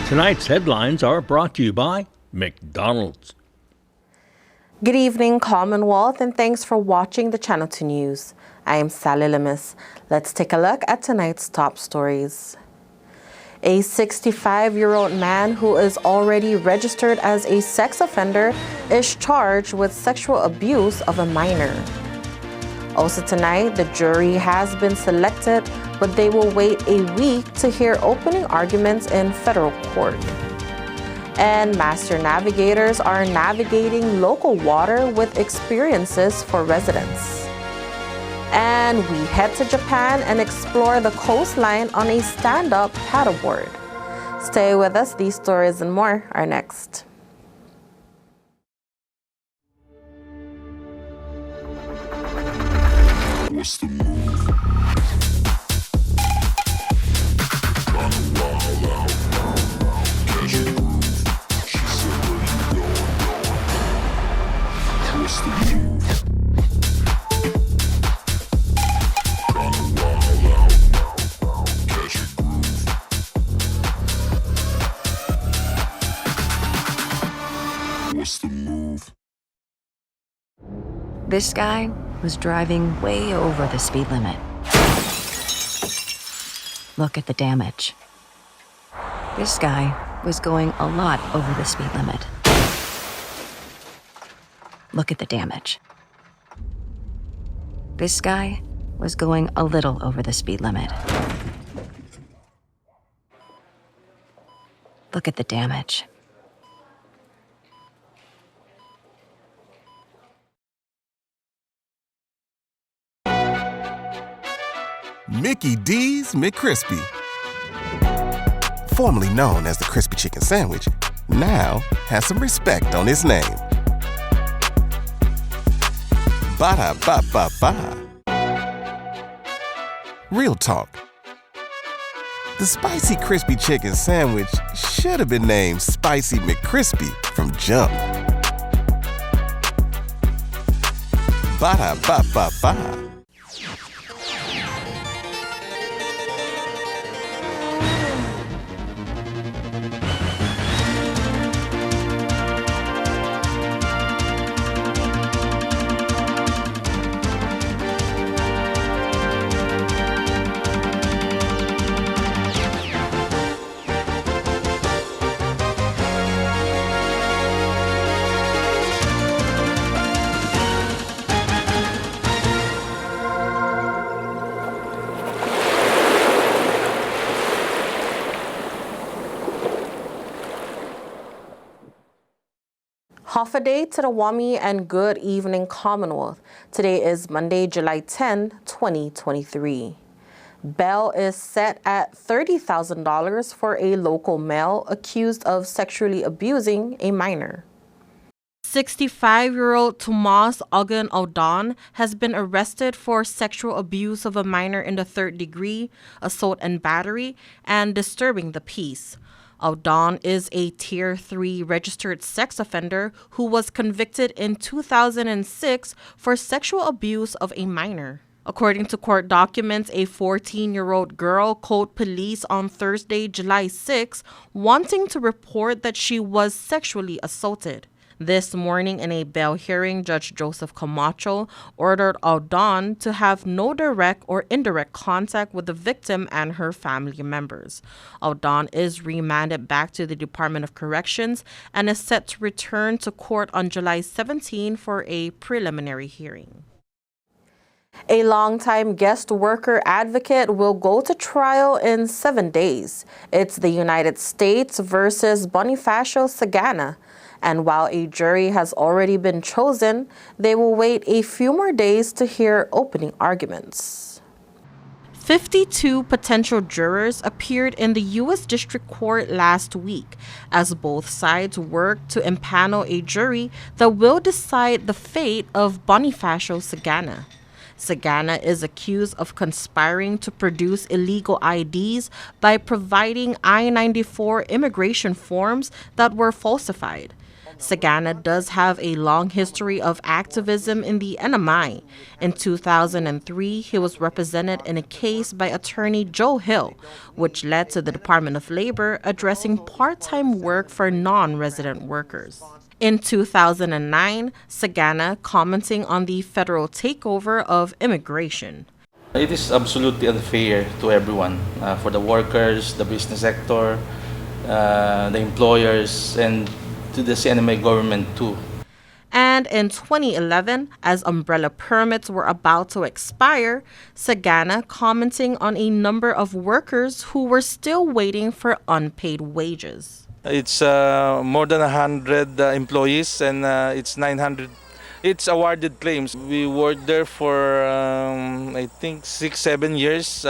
Tonight's headlines are brought to you by McDonald's. Good evening, Commonwealth, and thanks for watching the Channel 2 News. I am Sally Limis. Let's take a look at tonight's top stories. A 65-year-old man who is already registered as a sex offender is charged with sexual abuse of a minor. Also tonight, the jury has been selected, but they will wait a week to hear opening arguments in federal court. And master navigators are navigating local water with experiences for residents. And we head to Japan and explore the coastline on a stand-up paddleboard. Stay with us, these stories and more are next. What's the move? Kinda wild out. Catch a groove. She said, where you going? What's the move? Kinda wild out. Catch a groove. What's the move? This guy was driving way over the speed limit. Look at the damage. This guy was going a lot over the speed limit. Look at the damage. This guy was going a little over the speed limit. Look at the damage. Mickey D's McCrispy. Formerly known as the Crispy Chicken Sandwich, now has some respect on his name. Ba-da-ba-ba-ba. Real talk. The Spicy Crispy Chicken Sandwich should have been named Spicy McCrispy from jump. Ba-da-ba-ba-ba. Half a day to the Wami and good evening, Commonwealth. Today is Monday, July 10, 2023. Bail is set at $30,000 for a local male accused of sexually abusing a minor. 65-year-old Tomas Ogun Odon has been arrested for sexual abuse of a minor in the third degree, assault and battery, and disturbing the peace. Odon is a Tier 3 registered sex offender who was convicted in 2006 for sexual abuse of a minor. According to court documents, a 14-year-old girl called police on Thursday, July 6, wanting to report that she was sexually assaulted. This morning in a bail hearing, Judge Joseph Camacho ordered Odon to have no direct or indirect contact with the victim and her family members. Odon is remanded back to the Department of Corrections and is set to return to court on July 17 for a preliminary hearing. A longtime guest worker advocate will go to trial in 7 days. It's the United States versus Bonifacio Sagana. And while a jury has already been chosen, they will wait a few more days to hear opening arguments. 52 potential jurors appeared in the U.S. District Court last week as both sides worked to impanel a jury that will decide the fate of Bonifacio Sagana. Sagana is accused of conspiring to produce illegal IDs by providing I-94 immigration forms that were falsified. Sagana does have a long history of activism in the NMI. In 2003, he was represented in a case by attorney Joe Hill, which led to the Department of Labor addressing part-time work for non-resident workers. In 2009, Sagana commenting on the federal takeover of immigration. It is absolutely unfair to everyone, for the workers, the business sector, the employers, and to the CNMA government too. And in 2011, as umbrella permits were about to expire, Sagana commenting on a number of workers who were still waiting for unpaid wages. It's more than 100 employees, and it's 900. It's awarded claims. We worked there for I think 6-7 years.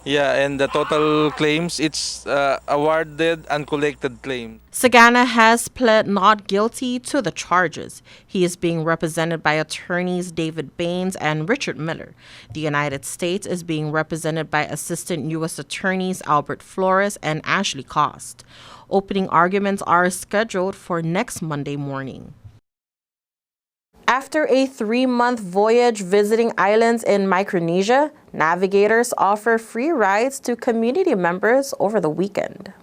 And the total claims, it's awarded and collected claims. Sagana has pled not guilty to the charges. He is being represented by attorneys David Baines and Richard Miller. The United States is being represented by Assistant U.S. Attorneys Albert Flores and Ashley Cost. Opening arguments are scheduled for next Monday morning. After a 3-month voyage visiting islands in Micronesia, navigators offer free rides to community members over the weekend.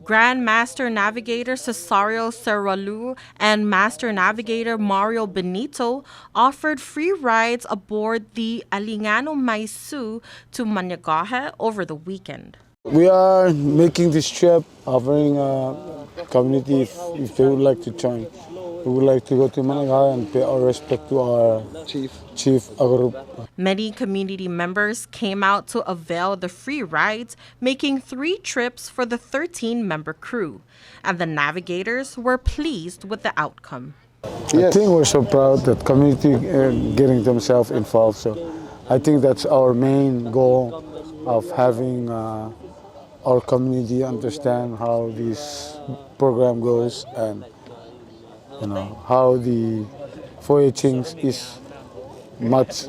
Grand Master Navigator Cesario Serralu and Master Navigator Mario Benito offered free rides aboard the Alingano Maisu to Managahe over the weekend. We are making this trip, offering community if they would like to join. We would like to go to Managahe and pay our respect to our chief Agarup. Many community members came out to avail the free rides, making 3 trips for the 13-member crew. And the navigators were pleased with the outcome. I think we're so proud that community getting themselves involved. So I think that's our main goal of having our community understand how this program goes and how the voyaging is much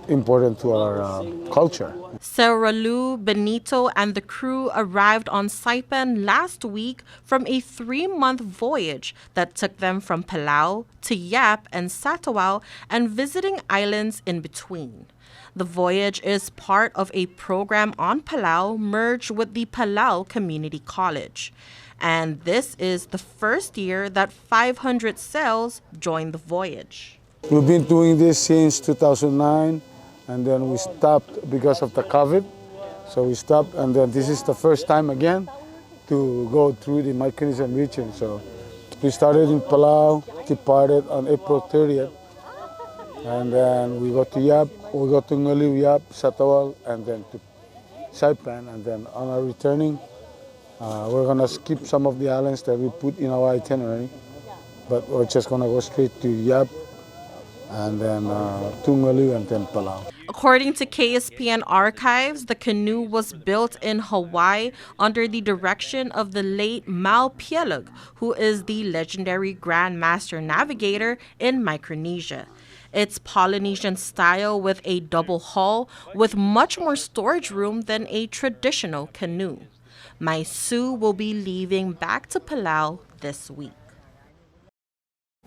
important to our culture. Serralu, Benito, and the crew arrived on Saipan last week from a 3-month voyage that took them from Palau to Yap and Satawal and visiting islands in between. The voyage is part of a program on Palau merged with the Palau Community College. And this is the first year that 500 sails joined the voyage. We've been doing this since 2009, and then we stopped because of the COVID. So we stopped, and then this is the first time again to go through the Micronesia region. So we started in Palau, departed on April 30th, and then we go to Yap, we go to Ngaliw, Yap, Satawal, and then to Saipan, and then on our returning, we're gonna skip some of the islands that we put in our itinerary, but we're just gonna go straight to Yap, and then to Ngaliw, and then Palau. According to KSPN archives, the canoe was built in Hawaii under the direction of the late Mau Pielug, who is the legendary Grand Master Navigator in Micronesia. It's Polynesian style with a double hull with much more storage room than a traditional canoe. Maisu will be leaving back to Palau this week.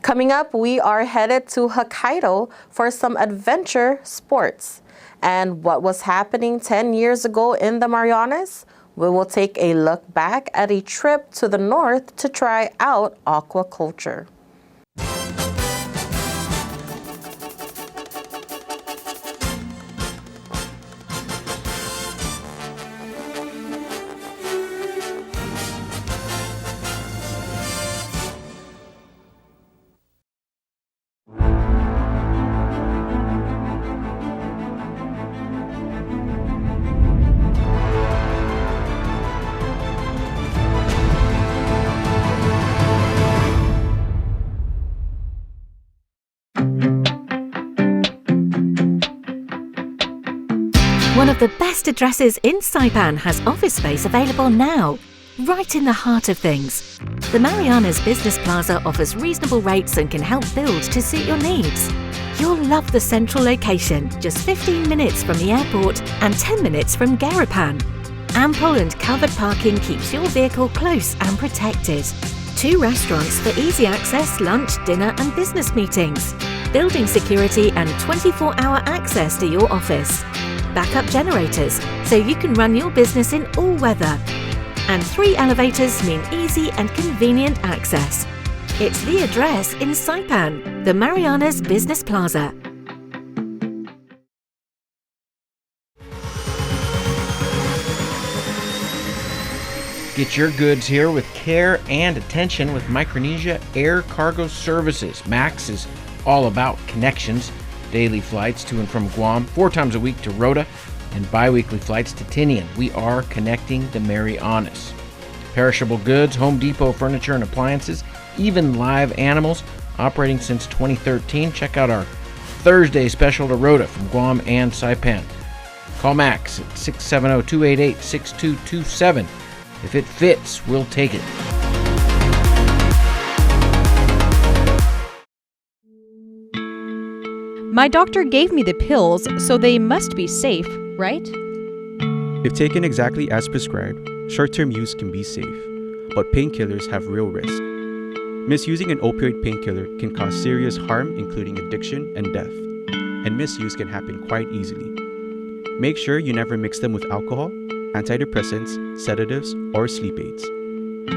Coming up, we are headed to Hokkaido for some adventure sports. And what was happening 10 years ago in the Marianas? We will take a look back at a trip to the north to try out aquaculture. One of the best addresses in Saipan has office space available now, right in the heart of things. The Marianas Business Plaza offers reasonable rates and can help build to suit your needs. You'll love the central location, just 15 minutes from the airport and 10 minutes from Garapan. Ample and covered parking keeps your vehicle close and protected. 2 restaurants for easy access, lunch, dinner and business meetings. Building security and 24-hour access to your office. Backup generators, so you can run your business in all weather. And 3 elevators mean easy and convenient access. It's the address in Saipan, the Marianas Business Plaza. Get your goods here with care and attention with Micronesia Air Cargo Services. MAX is all about connections. Daily flights to and from Guam, 4 times a week to Rota, and bi-weekly flights to Tinian. We are connecting the Marianas. Perishable goods, Home Depot furniture and appliances, even live animals, operating since 2013. Check out our Thursday special to Rota from Guam and Saipan. Call Max at 670-288-6227. If it fits, we'll take it. My doctor gave me the pills, so they must be safe, right? If taken exactly as prescribed, short-term use can be safe, but painkillers have real risk. Misusing an opioid painkiller can cause serious harm, including addiction and death, and misuse can happen quite easily. Make sure you never mix them with alcohol, antidepressants, sedatives, or sleep aids.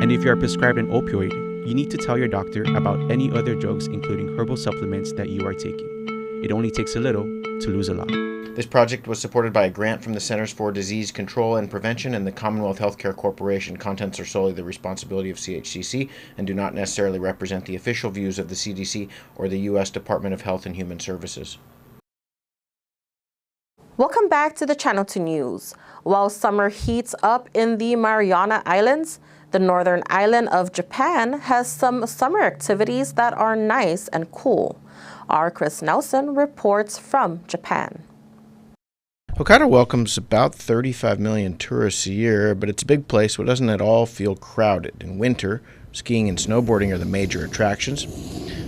And if you are prescribed an opioid, you need to tell your doctor about any other drugs, including herbal supplements that you are taking. It only takes a little to lose a lot. This project was supported by a grant from the Centers for Disease Control and Prevention and the Commonwealth Healthcare Corporation. Contents are solely the responsibility of CHCC and do not necessarily represent the official views of the CDC or the U.S. Department of Health and Human Services. Welcome back to the Channel 2 News. While summer heats up in the Mariana Islands, the northern island of Japan has some summer activities that are nice and cool. Our Chris Nelson reports from Japan. Hokkaido welcomes about 35 million tourists a year, but it's a big place, so it doesn't at all feel crowded. In winter, skiing and snowboarding are the major attractions.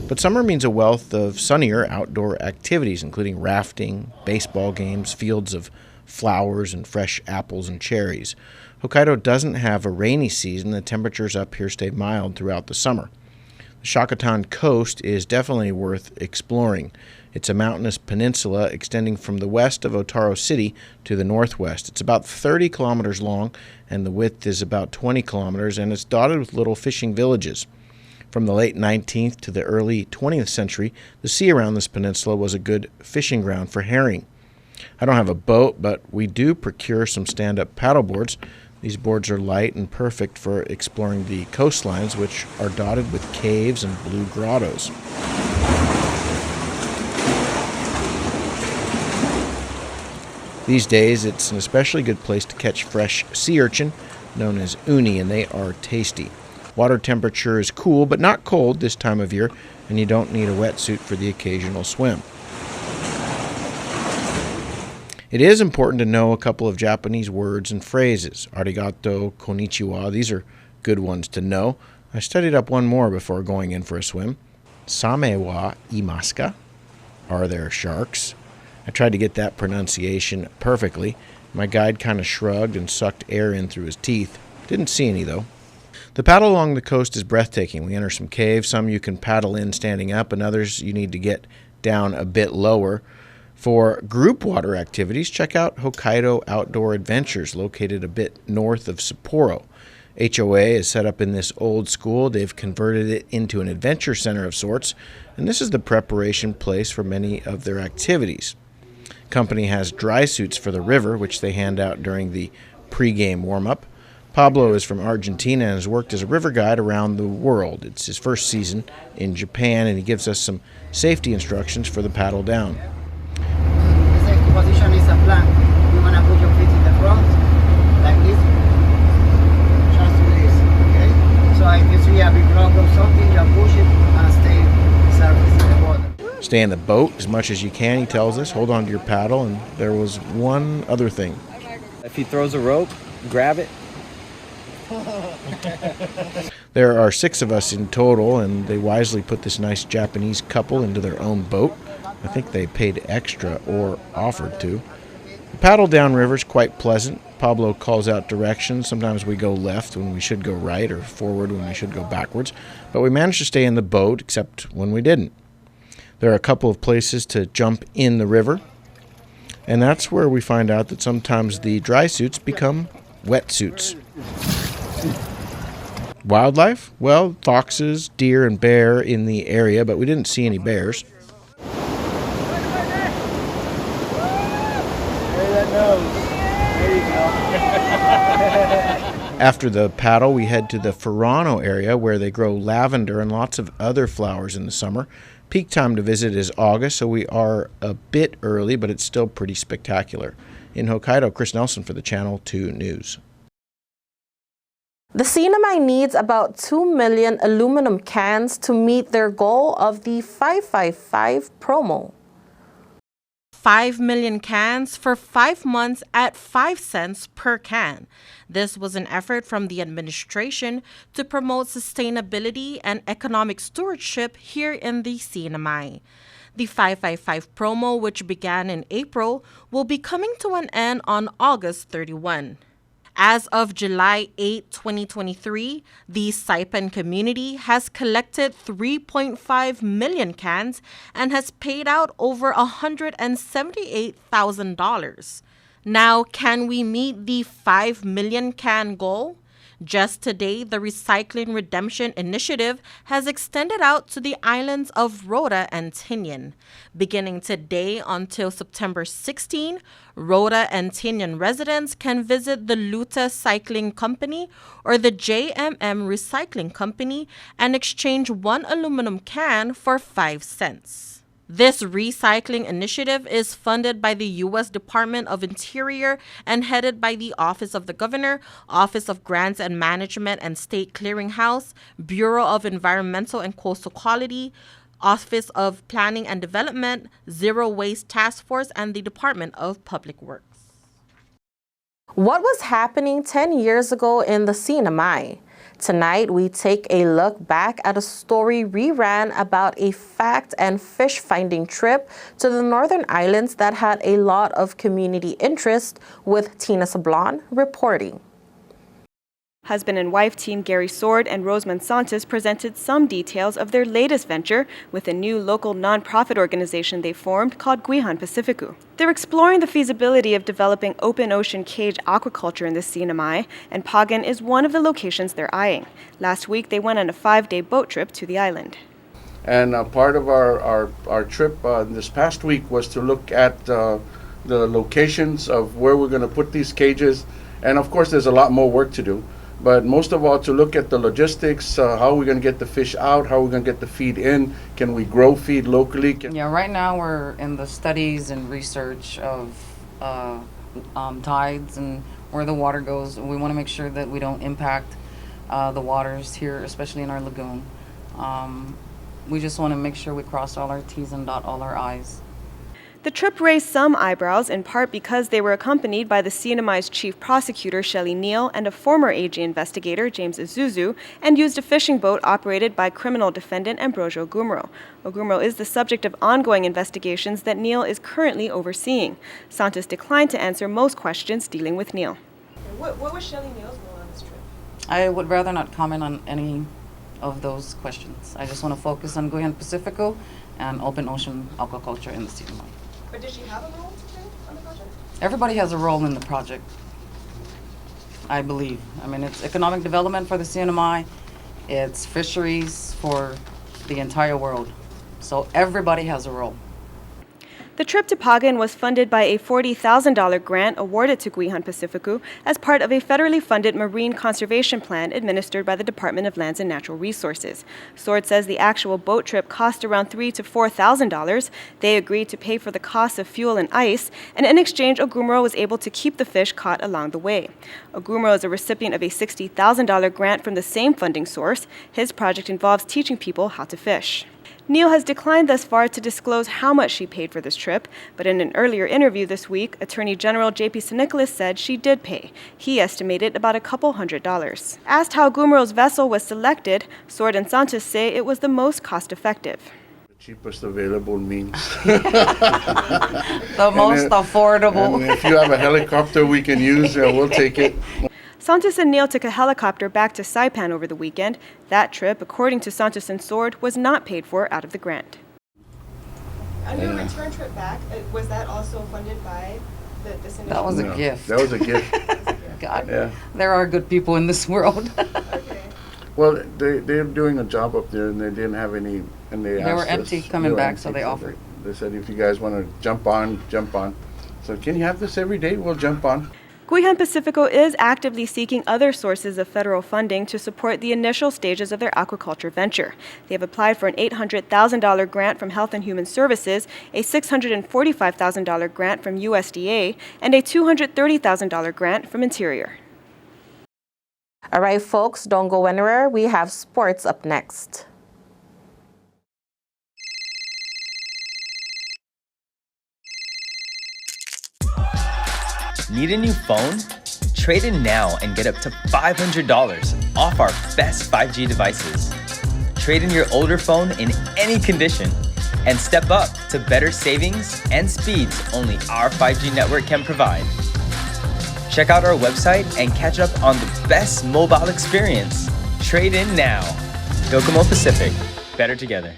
But summer means a wealth of sunnier outdoor activities, including rafting, baseball games, fields of flowers, and fresh apples and cherries. Hokkaido doesn't have a rainy season. The temperatures up here stay mild throughout the summer. The Shakotan coast is definitely worth exploring. It's a mountainous peninsula extending from the west of Otaro City to the northwest. It's about 30 kilometers long, and the width is about 20 kilometers, and it's dotted with little fishing villages. From the late 19th to the early 20th century, the sea around this peninsula was a good fishing ground for herring. I don't have a boat, but we do procure some stand-up paddleboards. These boards are light and perfect for exploring the coastlines, which are dotted with caves and blue grottos. These days, it's an especially good place to catch fresh sea urchin, known as uni, and they are tasty. Water temperature is cool, but not cold this time of year, and you don't need a wetsuit for the occasional swim. It is important to know a couple of Japanese words and phrases. Arigato, konnichiwa, these are good ones to know. I studied up one more before going in for a swim. Same wa imasu ka? Are there sharks? I tried to get that pronunciation perfectly. My guide kind of shrugged and sucked air in through his teeth. Didn't see any, though. The paddle along the coast is breathtaking. We enter some caves. Some you can paddle in standing up, and others you need to get down a bit lower. For group water activities, check out Hokkaido Outdoor Adventures, located a bit north of Sapporo. HOA is set up in this old school. They've converted it into an adventure center of sorts, and this is the preparation place for many of their activities. Company has dry suits for the river, which they hand out during the pre-game warm-up. Pablo is from Argentina and has worked as a river guide around the world. It's his first season in Japan, and he gives us some safety instructions for the paddle down. The position is a plank. You want to put your feet in the front, like this. Just do this, okay? So if you see a big rock or something, you push it and stay surface in the water. Stay in the boat as much as you can, he tells us. Hold on to your paddle, and there was one other thing. If he throws a rope, grab it. There are 6 of us in total, and they wisely put this nice Japanese couple into their own boat. I think they paid extra or offered to. The paddle downriver is quite pleasant. Pablo calls out directions. Sometimes we go left when we should go right, or forward when we should go backwards. But we managed to stay in the boat, except when we didn't. There are a couple of places to jump in the river, and that's where we find out that sometimes the dry suits become wetsuits. Wildlife? Well, foxes, deer, and bear in the area, but we didn't see any bears. After the paddle, we head to the Furano area where they grow lavender and lots of other flowers in the summer. Peak time to visit is August, so we are a bit early, but it's still pretty spectacular. In Hokkaido, Chris Nelson for the Channel 2 News. The CNMI needs about 2 million aluminum cans to meet their goal of the 555 promo. 5 million cans for 5 months at 5 cents per can. This was an effort from the administration to promote sustainability and economic stewardship here in the CNMI. The 555 promo, which began in April, will be coming to an end on August 31. As of July 8, 2023, the Saipan community has collected 3.5 million cans and has paid out over $178,000. Now, can we meet the 5 million can goal? Just today, the Recycling Redemption Initiative has extended out to the islands of Rota and Tinian. Beginning today until September 16, Rota and Tinian residents can visit the Luta Cycling Company or the JMM Recycling Company and exchange 1 aluminum can for 5 cents. This recycling initiative is funded by the U.S. Department of Interior and headed by the Office of the Governor, Office of Grants and Management and State Clearinghouse, Bureau of Environmental and Coastal Quality, Office of Planning and Development, Zero Waste Task Force, and the Department of Public Works. What was happening 10 years ago in the CNMI? Tonight, we take a look back at a story reran about a fact and fish finding trip to the Northern Islands that had a lot of community interest, with Tina Sablon reporting. Husband and wife team Gary Sword and Rosamond Santos presented some details of their latest venture with a new local nonprofit organization they formed called Guihan Pacificu. They're exploring the feasibility of developing open ocean cage aquaculture in the CNMI, and Pagan is one of the locations they're eyeing. Last week, they went on a 5-day boat trip to the island. And part of our trip this past week was to look at the locations of where we're going to put these cages. And of course, there's a lot more work to do. But most of all, to look at the logistics, how are we going to get the fish out, how are we going to get the feed in, can we grow feed locally? Yeah, right now we're in the studies and research of tides and where the water goes. We want to make sure that we don't impact the waters here, especially in our lagoon. We just want to make sure we cross all our T's and dot all our I's. The trip raised some eyebrows, in part because they were accompanied by the CNMI's chief prosecutor, Shelley Neal, and a former AG investigator, James Isuzu, and used a fishing boat operated by criminal defendant Ambrosio Ogumuro. Ogumuro is the subject of ongoing investigations that Neal is currently overseeing. Santos declined to answer most questions dealing with Neal. What was Shelley Neal's role on this trip? I would rather not comment on any of those questions. I just want to focus on Guihan Pacifico and open ocean aquaculture in the CNMI. But did she have a role today on the project? Everybody has a role in the project, I believe. I mean, it's economic development for the CNMI. It's fisheries for the entire world. So everybody has a role. The trip to Pagan was funded by a $40,000 grant awarded to Guihan Pacificu as part of a federally funded marine conservation plan administered by the Department of Lands and Natural Resources. Sword says the actual boat trip cost around $3,000 to $4,000. They agreed to pay for the cost of fuel and ice, and in exchange, Ogumuro was able to keep the fish caught along the way. Ogumuro is a recipient of a $60,000 grant from the same funding source. His project involves teaching people how to fish. Neal has declined thus far to disclose how much she paid for this trip, but in an earlier interview this week, Attorney General J.P. St. said she did pay. He estimated about a couple $100. Asked how Ogumuro's vessel was selected, Sword and Santos say it was the most cost-effective. The Cheapest available means. The most affordable. And if you have a helicopter we can use, we'll take it. Santos and Neil took a helicopter back to Saipan over the weekend. That trip, according to Santos and Sword, was not paid for out of the grant. On your return trip back, was that also funded by this initiative? That was a gift. That was a gift. God, Yeah. there are good people in this world. Well, they're doing a job up there, and they didn't have any, and they were asked empty us- coming were back, empty, so they offered. They said, if you guys want to jump on, jump on. So can you have this every day? We'll jump on. Guihan Pacifico is actively seeking other sources of federal funding to support the initial stages of their aquaculture venture. They have applied for an $800,000 grant from Health and Human Services, a $645,000 grant from USDA, and a $230,000 grant from Interior. All right, folks, don't go anywhere. We have sports up next. Need a new phone? Trade in now and get up to $500 off our best 5G devices. Trade in your older phone in any condition and step up to better savings and speeds only our 5G network can provide. Check out our website and catch up on the best mobile experience. Trade in now. Docomo Pacific. Better together.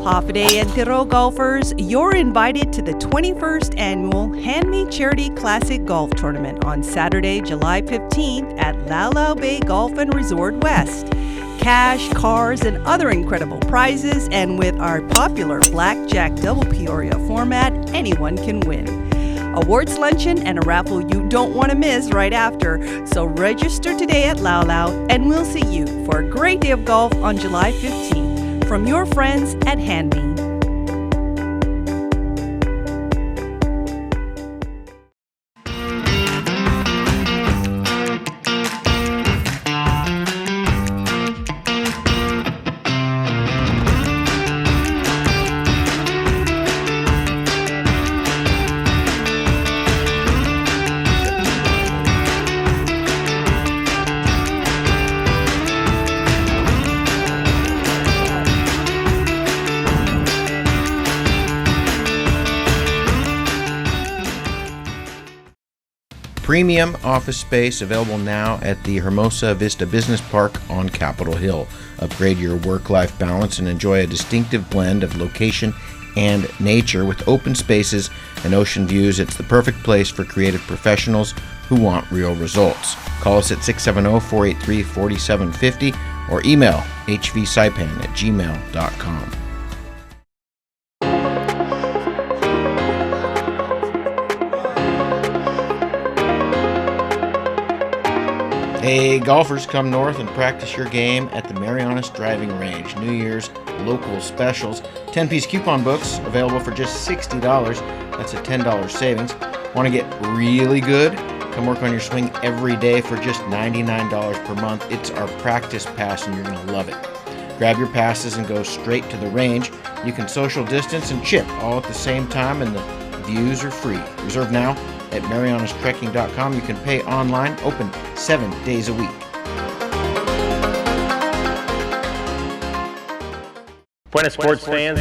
Hapaday and Tiro golfers, you're invited to the 21st annual Hand Me Charity Classic Golf Tournament on Saturday, July 15th at Lau Lau Bay Golf and Resort West. Cash, cars, and other incredible prizes, and with our popular Blackjack Double Peoria format, anyone can win. Awards luncheon and a raffle you don't want to miss right after, so register today at Lau Lau, and we'll see you for a great day of golf on July 15th. From your friends at Handme. Premium office space available now at the Hermosa Vista Business Park on Capitol Hill. Upgrade your work-life balance and enjoy a distinctive blend of location and nature with open spaces and ocean views. It's the perfect place for creative professionals who want real results. Call us at 670-483-4750 or email hvsaipan@gmail.com. Hey, golfers, come north and practice your game at the Marianas Driving Range. New Year's local specials. 10-piece coupon books available for just $60. That's a $10 savings. Want to get really good? Come work on your swing every day for just $99 per month. It's our practice pass and you're going to love it. Grab your passes and go straight to the range. You can social distance and chip all at the same time, and the views are free. Reserve now at marianastrekking.com. You can pay online, open 7 days a week. Buenas sports fans.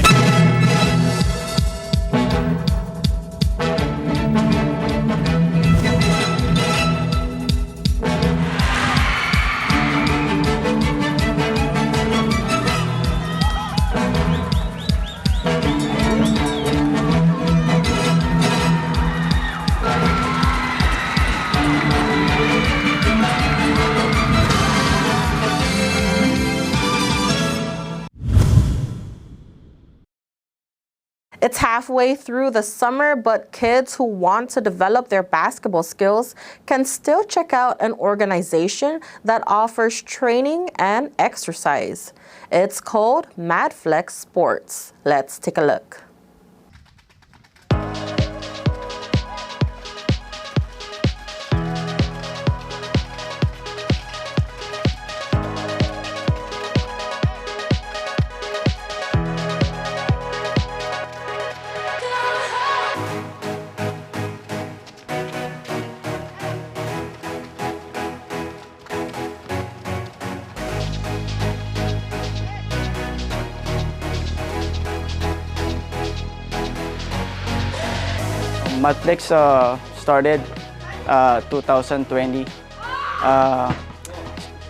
It's halfway through the summer, but kids who want to develop their basketball skills can still check out an organization that offers training and exercise. It's called Madflex Sports. Let's take a look. Madflex started 2020.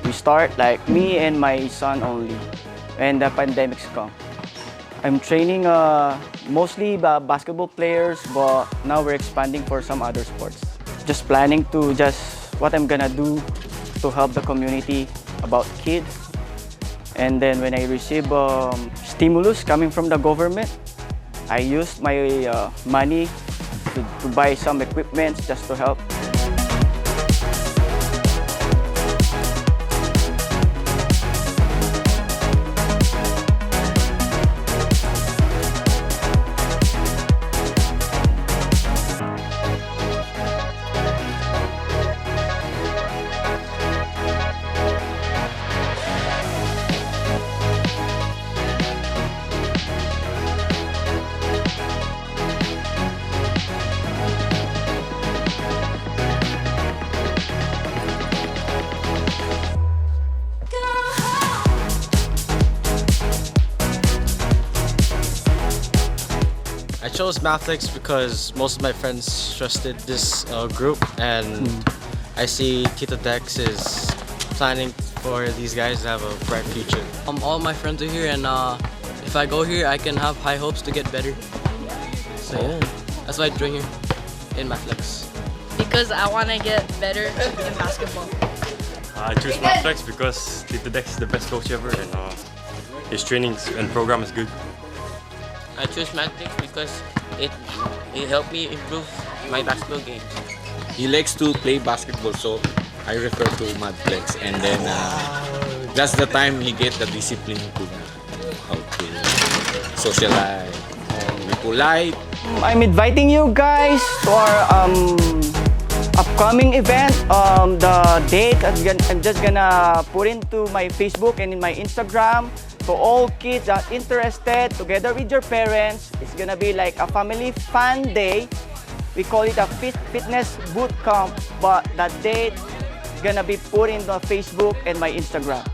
We start like me and my son only when the pandemics come. I'm training mostly basketball players, but now we're expanding for some other sports. Just planning to what I'm gonna do to help the community about kids. And then when I receive stimulus coming from the government, I used my money to buy some equipment just to help. I chose Madflex because most of my friends trusted this group, and I see Tito Dex is planning for these guys to have a bright future. All my friends are here, and if I go here, I can have high hopes to get better. So yeah, that's why I joined here in Madflex. Because I want to get better in basketball. I choose Madflex because Tito Dex is the best coach ever, and his training and program is good. I choose Madflex because it helped me improve my basketball games. He likes to play basketball, so I refer to Madflex, and then that's the time he get the discipline to socialize, be polite. I'm inviting you guys to our upcoming event. The date I'm just gonna put into my Facebook and in my Instagram. To all kids that are interested, together with your parents, it's gonna be like a family fun day. We call it a fitness boot camp, but that date is gonna be put in the Facebook and my Instagram.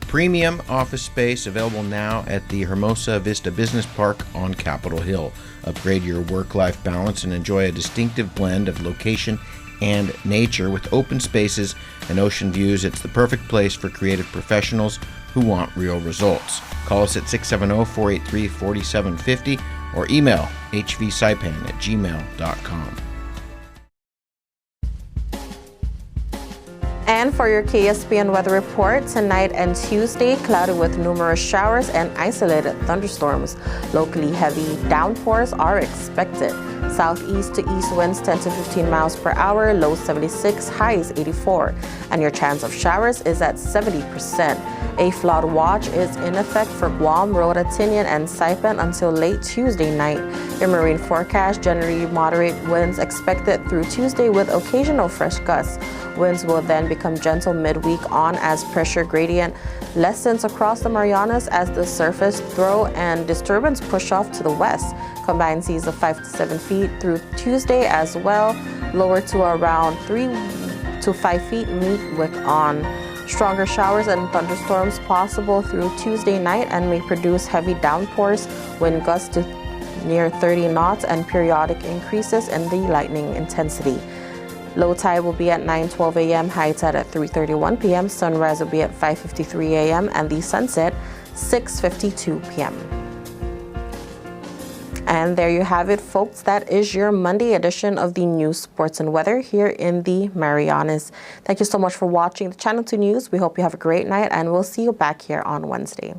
Premium office space available now at the Hermosa Vista Business Park on Capitol Hill. Upgrade your work-life balance and enjoy a distinctive blend of location and nature with open spaces and ocean views. It's the perfect place for creative professionals who want real results. Call us at 670-483-4750 or email hvsaipan@gmail.com. And for your KSPN weather report, tonight and Tuesday, cloudy with numerous showers and isolated thunderstorms. Locally heavy downpours are expected. Southeast to east winds 10 to 15 miles per hour, low 76, highs 84. And your chance of showers is at 70%. A flood watch is in effect for Guam, Rota, Tinian, and Saipan until late Tuesday night. Your marine forecast, generally moderate winds expected through Tuesday with occasional fresh gusts. Winds will then become gentle midweek on as pressure gradient lessens across the Marianas as the surface throw and disturbance push off to the west. Combined seas of 5 to 7 feet through Tuesday as well, lower to around 3 to 5 feet midweek on. Stronger showers and thunderstorms possible through Tuesday night and may produce heavy downpours, wind gusts to near 30 knots, and periodic increases in the lightning intensity. Low tide will be at 9:12 a.m., high tide at 3:31 p.m., sunrise will be at 5:53 a.m., and the sunset 6:52 p.m. And there you have it, folks. That is your Monday edition of the News, Sports, and Weather here in the Marianas. Thank you so much for watching the Channel 2 News. We hope you have a great night, and we'll see you back here on Wednesday.